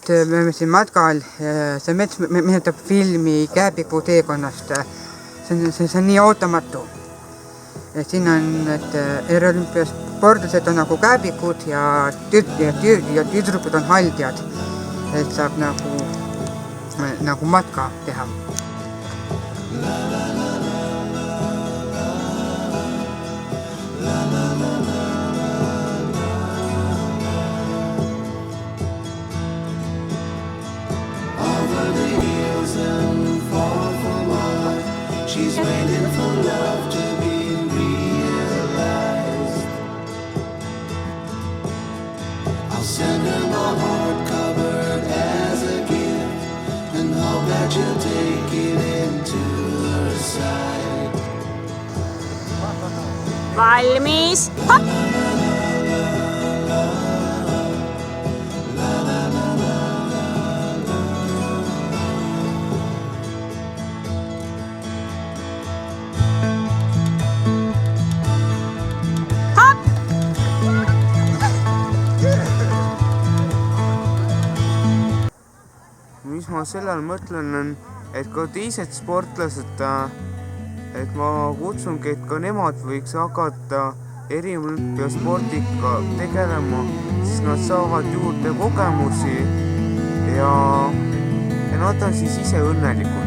nüüd me oleme siin matkal, see mets meenutab filmi Kääbiku teekonnast. See on nii ootamatu. Siin on olümpiasportlased on nagu kääbikud ja tüdrukud on haldjad. Et saab nagu matka teha. She's waiting for love to be realized. I'll send her my heart covered as a gift and hope that you'll take it into her side. Valmis, hopp! Mis ma sellel mõtlen on, et ka teised sportlased, et ma kutsungi, et ka nemad võiks hakata eriolümpiaspordiga tegelema, siis nad saavad juurde kogemusi ja nad on siis ise õnnelikud.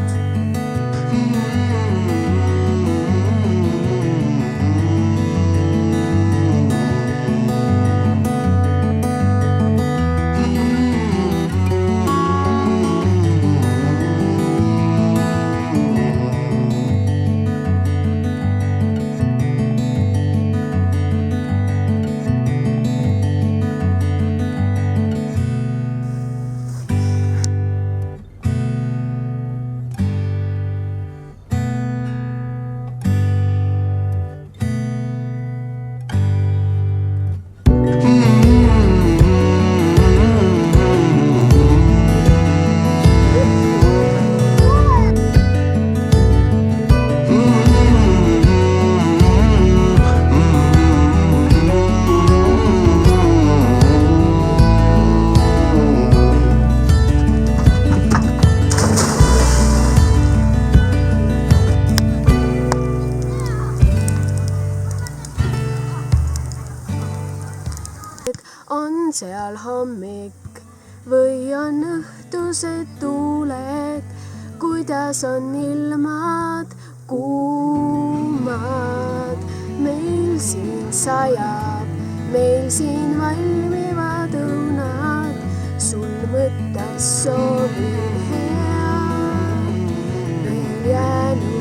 On seal hommik või on õhtused tuuled, kuidas on ilmad kuumad. Meil siin sajab, meil siin valmivad õunad, sul mõttes soovin hea, veel jäänud